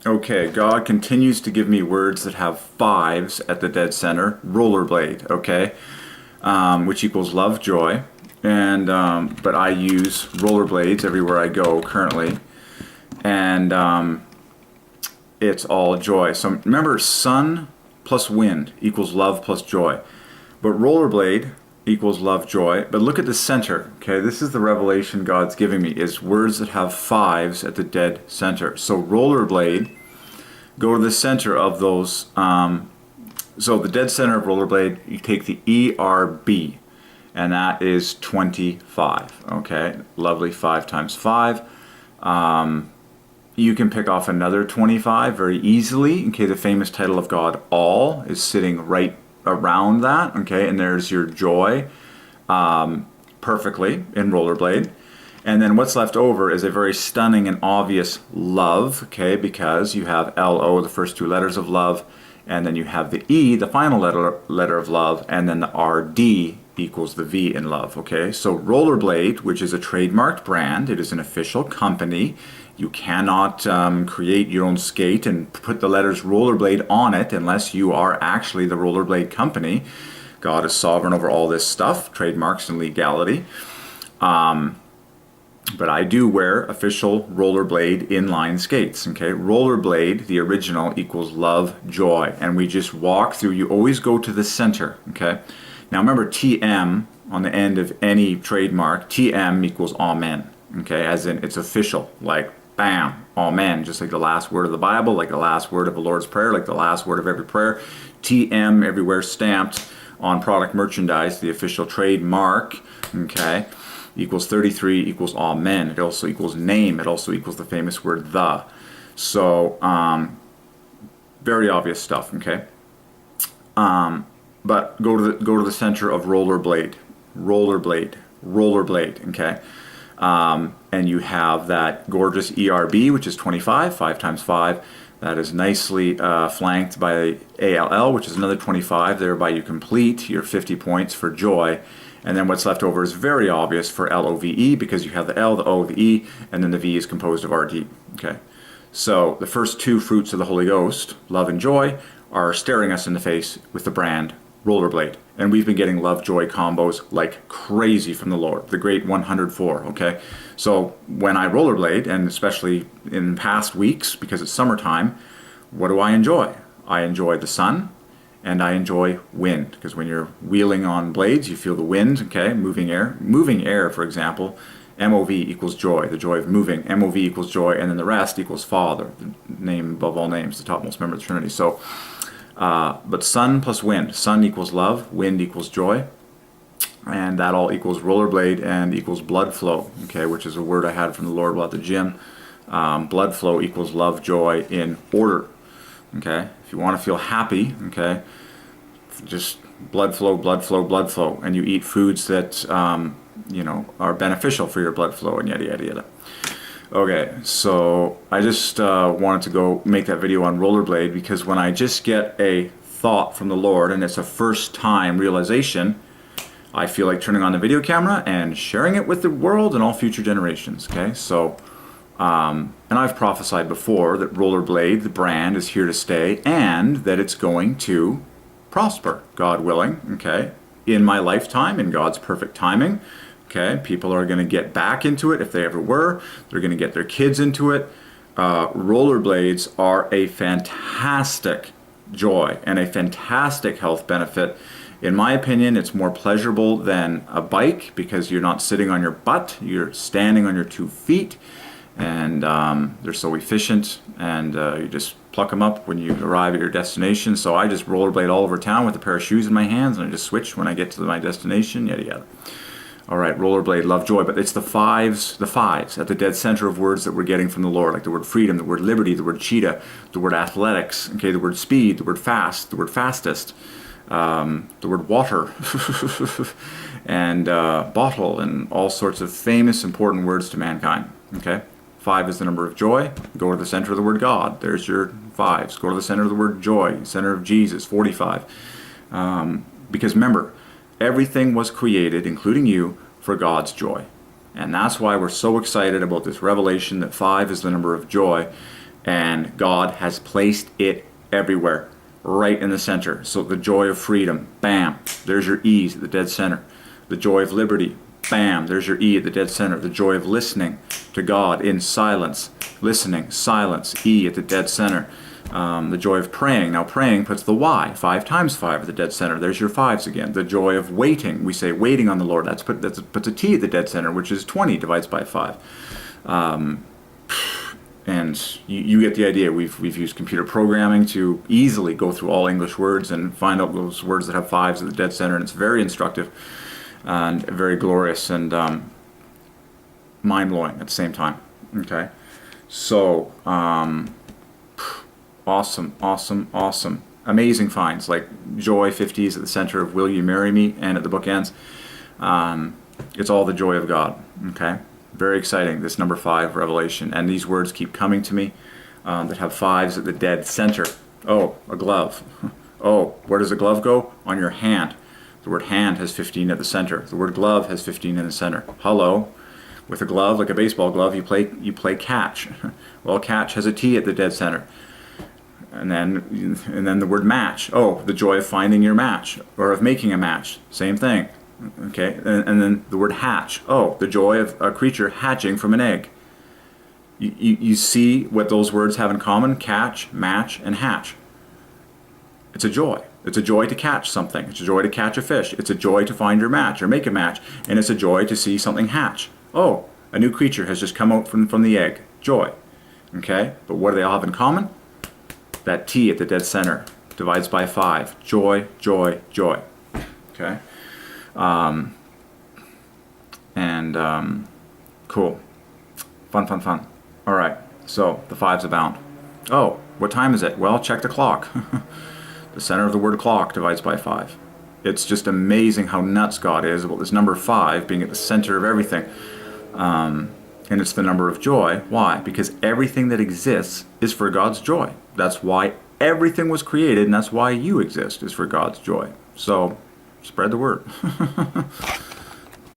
Okay, God continues to give me words that have fives at the dead center. Rollerblade, okay, which equals love, joy. And but I use rollerblades everywhere I go currently, and it's all joy. So remember, sun plus wind equals love plus joy. But rollerblade equals love, joy. But look at the center, okay? This is the revelation God's giving me, is words that have fives at the dead center. So rollerblade, go to the center of those. So the dead center of rollerblade, you take the ERB, and that is 25, okay? Lovely, 5 times 5. You can pick off another 25 very easily. Okay, the famous title of God, all, is sitting right around that. Okay, and there's your joy perfectly in rollerblade. And then what's left over is a very stunning and obvious love. Okay, because you have LO, the first 2 letters of love, and then you have the E, the final letter of love, and then the RD equals the V in love. Okay, so Rollerblade, which is a trademarked brand, it is an official company. You cannot create your own skate and put the letters Rollerblade on it unless you are actually the Rollerblade company. God is sovereign over all this stuff, trademarks and legality. But I do wear official Rollerblade inline skates. Okay, Rollerblade, the original, equals love, joy, and we just walk through. You always go to the center. Okay, now remember, TM on the end of any trademark, TM equals amen. Okay, as in it's official, like bam, amen, just like the last word of the Bible, like the last word of the Lord's Prayer, like the last word of every prayer. TM everywhere stamped on product merchandise, the official trademark. Okay, equals 33 equals amen. It also equals name. It also equals the famous word the. So very obvious stuff. Okay, but go to the center of rollerblade, rollerblade. Okay, and you have that gorgeous ERB, which is 25, 5 times 5. That is nicely flanked by ALL, which is another 25. Thereby you complete your 50 points for joy. And then what's left over is very obvious for LOVE, because you have the L, the O, the E, and then the V is composed of RD. Okay, so the first 2 fruits of the Holy Ghost, love and joy, are staring us in the face with the brand Rollerblade. And we've been getting love, joy combos like crazy from the Lord, the great 104, okay? So when I rollerblade, and especially in past weeks, because it's summertime, what do I enjoy? I enjoy the sun, and I enjoy wind, because when you're wheeling on blades, you feel the wind, okay, moving air. Moving air, for example, MOV equals joy, the joy of moving. MOV equals joy, and then the rest equals Father, the name above all names, the topmost member of the Trinity. So, but sun plus wind. Sun equals love, wind equals joy, and that all equals rollerblade and equals blood flow, okay, which is a word I had from the Lord while at the gym. Blood flow equals love, joy in order, okay? If you want to feel happy, okay, just blood flow, blood flow, blood flow, and you eat foods that, you know, are beneficial for your blood flow, and yada, yada, yada. Okay, so I just wanted to go make that video on rollerblade, because when I just get a thought from the Lord and it's a first time realization, I feel like turning on the video camera and sharing it with the world and all future generations. Okay, so and I've prophesied before that Rollerblade, the brand, is here to stay, and that it's going to prosper, God willing, okay, in my lifetime, in God's perfect timing. Okay, people are going to get back into it if they ever were. They're going to get their kids into it. Rollerblades are a fantastic joy and a fantastic health benefit. In my opinion, it's more pleasurable than a bike, because you're not sitting on your butt, you're standing on your 2 feet, and they're so efficient, and you just pluck them up when you arrive at your destination. So I just rollerblade all over town with a pair of shoes in my hands, and I just switch when I get to my destination, yada yada. All right, rollerblade, love, joy, but it's the fives at the dead center of words that we're getting from the Lord, like the word freedom, the word liberty, the word cheetah, the word athletics, okay, the word speed, the word fast, the word fastest, the word water, and bottle, and all sorts of famous, important words to mankind, okay? 5 is the number of joy. Go to the center of the word God. There's your 5s. Go to the center of the word joy, center of Jesus, 45. Because remember, everything was created, including you, for God's joy. And that's why we're so excited about this revelation that 5 is the number of joy. And God has placed it everywhere, right in the center. So the joy of freedom, bam, there's your E's at the dead center. The joy of liberty, bam, there's your E at the dead center. The joy of listening to God in silence, listening, silence, E at the dead center. The joy of praying. Now praying puts the Y, 5 times 5 at the dead center. There's your 5s again. The joy of waiting. We say waiting on the Lord. That puts a T at the dead center, which is 20 divides by 5. And you get the idea. We've used computer programming to easily go through all English words and find out those words that have 5s at the dead center, and it's very instructive and very glorious and mind-blowing at the same time. Okay, so awesome, amazing finds, like joy 50s at the center of will you marry me, and at the bookends, it's all the joy of God. Okay, very exciting, this number 5 revelation, and these words keep coming to me that have 5s at the dead center. Oh, a glove. Oh, where does a glove go? On your hand. The word hand has 15 at the center. The word glove has 15 in the center. Hello. With a glove, like a baseball glove, you play catch. Well, catch has a T at the dead center. And then the word match. Oh, the joy of finding your match, or of making a match. Same thing. Okay, and then the word hatch. Oh, the joy of a creature hatching from an egg. You see what those words have in common? Catch, match, and hatch. It's a joy. It's a joy to catch something. It's a joy to catch a fish. It's a joy to find your match or make a match. And it's a joy to see something hatch. Oh, a new creature has just come out from the egg. Joy. Okay, but what do they all have in common? That T at the dead center divides by 5. Joy, joy, joy. Okay. Cool. Fun. All right, so the 5s abound. Oh, what time is it? Well, check the clock. The center of the word clock divides by 5. It's just amazing how nuts God is about this number 5 being at the center of everything. And it's the number of joy. Why? Because everything that exists is for God's joy. That's why everything was created, and that's why you exist, is for God's joy. So, spread the word.